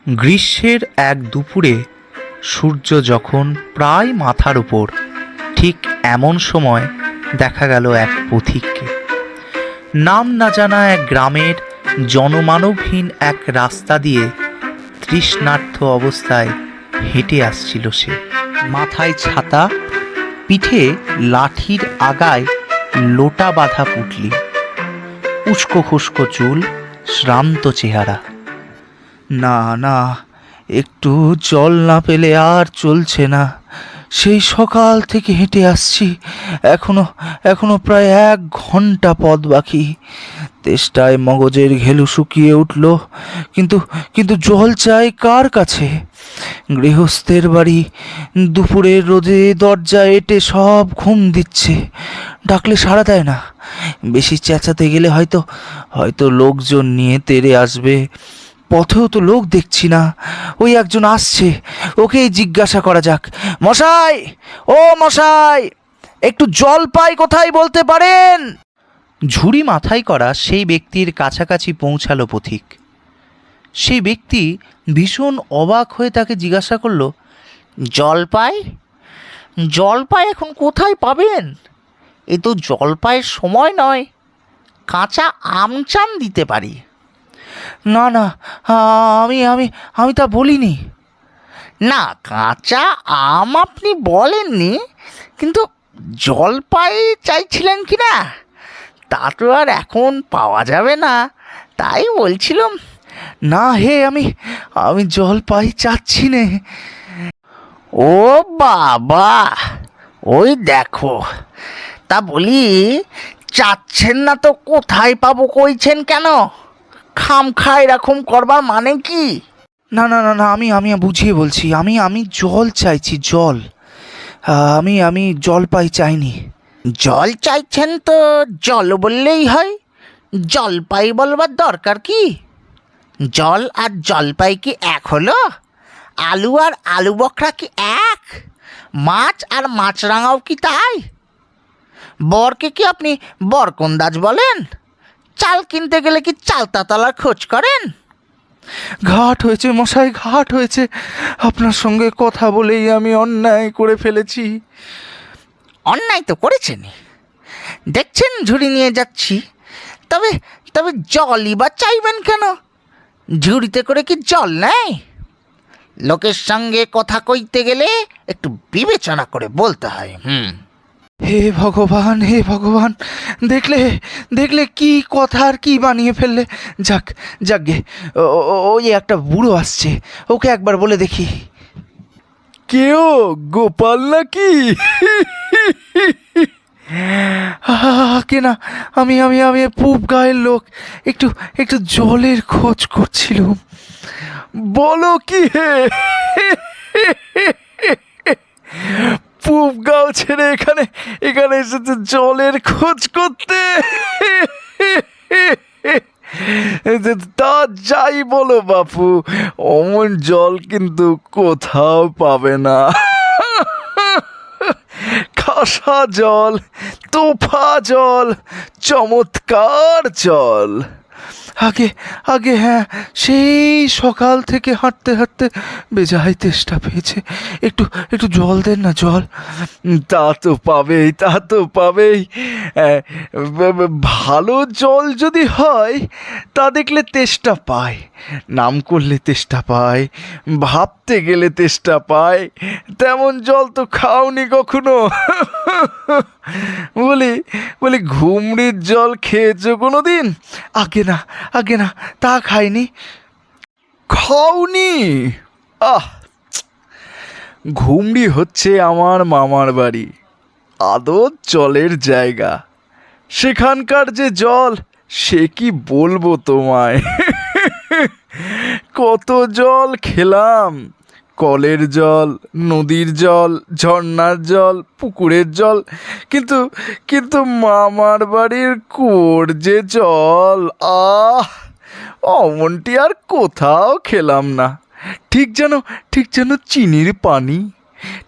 গ্রীষ্মের এক দুপুরে সূর্য যখন প্রায় মাথার উপর, ঠিক এমন সময় দেখা গেল এক পথিককে। নাম না জানা এক গ্রামের জনমানবহীন এক রাস্তা দিয়ে তৃষ্ণার্ত অবস্থায় হেঁটে আসছিল সে। মাথায় ছাতা, পিঠে লাঠির আগায় লোটা বাঁধা পুটলি, উস্কো খুস্কো চুল, শ্রান্ত চেহারা। না না, একটু জল না পেলে আর চলছে না। সেই সকাল থেকে হেঁটে আসছি, এখনো প্রায় 1 ঘন্টা পথ বাকি। তেষ্টায় মগজের ঘেলু শুকিয়ে উঠল, কিন্তু জল চাই কার কাছে? গৃহস্থের বাড়ি, দুপুরের রোদে দরজা এঁটে সব ঘুম দিচ্ছে, ডাকলে সাড়া দেয় না। বেশি চেঁচাতে গেলে হয়তো লোকজন নিয়ে তেড়ে আসবে। পথেও তো লোক দেখছি না। ওই একজন আসছে, ওকেই জিজ্ঞাসা করা যাক। মশাই, ও মশাই, একটু জল পাই কোথায় বলতে পারেন? ঝুড়ি মাথায় করা সেই ব্যক্তির কাছাকাছি পৌঁছালো পথিক। সেই ব্যক্তি ভীষণ অবাক হয়ে তাকে জিজ্ঞাসা করলো, জলপাই এখন কোথায় পাবেন? এ তো জলপাইয়ের সময় নয়, কাঁচা আম চান দিতে পারি। না না, আমি তা বলিনি। না, কাঁচা আম আপনি বলেননি, কিন্তু জলপাই চাইছিলেন কি না তা তো আর এখন পাওয়া যাবে না, তাই বলছিলাম। না হে, আমি জলপাই চাচ্ছি নে। ও বাবা, ওই দেখো, তা বলি চাচ্ছেন না তো কোথায় পাবো কইছেন কেন? খামখা এরকম করবার মানে কি? না না না না, আমি বুঝিয়ে বলছি। আমি জল চাইছি, জল। আমি জলপাই চাইনি। জল চাইছেন তো জল বললেই হয়, জলপাই বলবার দরকার কি? জল আর জলপাই কি এক হলো? আলু আর আলু বখরা কি এক? মাছ আর মাছরাঙাও কি তাই? বরকে কি আপনি বরকন্দাজ বলেন? চাল কিনতে গেলে কি চালতাতলার খোঁজ করেন? ঘাট হয়েছে মশাই, ঘাট হয়েছে। আপনার সঙ্গে কথা বলেই আমি অন্যায় করে ফেলেছি। অন্যায় তো করেছেন, দেখছেন ঝুড়ি নিয়ে যাচ্ছি। তবে জলই বা চাইবেন কেন? ঝুড়িতে করে কি জল নেয়? লোকের সঙ্গে কথা কইতে গেলে একটু বিবেচনা করে বলতে হয়। হে ভগবান, হে ভগবান, দেখলে কি কথা আর কি বানিয়ে ফেললে। যাকগে, ওই একটা বুড়ো আসছে, ওকে একবার বলে দেখি। কেউ গোপাল নাকি? কে না, আমি পূব গায়ের লোক, একটু জলের খোঁজ করছিলাম। বলো কি হে? পূব গাঁও ছেড়ে এখানে এসেছে জলের খোঁজ করতে? তা যাই বলো বাপু, অমন জল কিন্তু কোথাও পাবে না। খাসা জল, তোফা জল, চমৎকার জল। আগে হ্যাঁ, সেই সকাল থেকে হাঁটতে বেজায় তেষ্টা পেয়েছে। একটু জল দেন না, জল। তা তো পাবেই। ভালো জল যদি হয় তা দেখলে তেষ্টা পায়, নাম করলে তেষ্টা পায়, ভাবতে গেলে তেষ্টা পায়। তেমন জল তো খাওনি কখনো? বলি ঘুমড়ির জল খেয়েছো কোনো দিন? আগে না, তা খাইনি। খাওনি? ঘুমড়ি হচ্ছে আমার মামার বাড়ি, আদর জলের জায়গা। সেখানকার যে জল, সে কি বলবো তোমায়। কত জল খেলাম, কলের জল, নদীর জল, ঝর্ণার জল, পুকুরের জল, কিন্তু মামার বাড়ির কুয়োর যে জল, অমনটি আর কোথাও খেলাম না। ঠিক যেন চিনির পানি,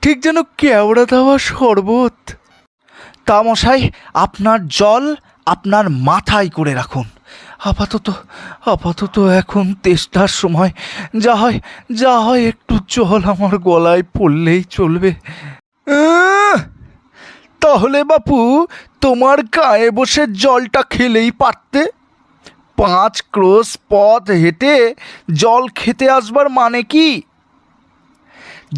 ঠিক যেন কেওড়া দেওয়া শরবত। তা মশাই, আপনার জল আপনার মাথায় করে রাখুন, আপাতত আপাতত এখন তেষ্টার সময়, যা হয় একটু জল আমার গলায় পড়লেই চলবে। তাহলে বাপু তোমার গায়ে বসে জলটা খেলেই পারতে। 5 ক্রোশ পথ হেঁটে জল খেতে আসবার মানে কি?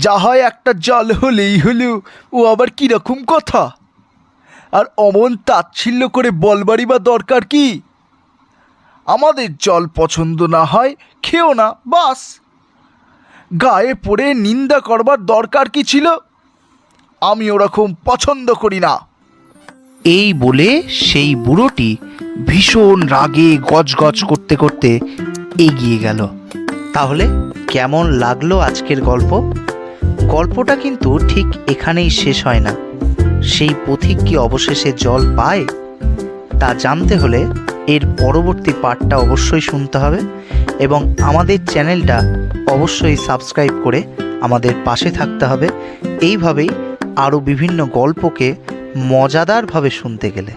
যা হয় একটা জল হলেই হলো, ও আবার কীরকম কথা? আর অমন তাচ্ছিল্য করে বলবারই বা দরকার কি? আমাদের জল পছন্দ না হয় খেও না, বাস। গায়ে পড়ে নিন্দা করবার দরকার কি ছিল? আমি ওরকম পছন্দ করি না। এই বলে সেই বুড়োটি ভীষণ রাগে গজগজ করতে করতে এগিয়ে গেল। তাহলে কেমন লাগলো আজকের গল্প? গল্পটা কিন্তু ঠিক এখানেই শেষ হয় না। সেই পথিক কি অবশেষে জল পায়? তা জানতে হলে এর পরবর্তী পার্টটা অবশ্যই শুনতে হবে এবং আমাদের চ্যানেলটা অবশ্যই সাবস্ক্রাইব করে আমাদের পাশে থাকতে হবে। এইভাবেই আরও বিভিন্ন গল্পকে মজাদারভাবে শুনতে গেলে।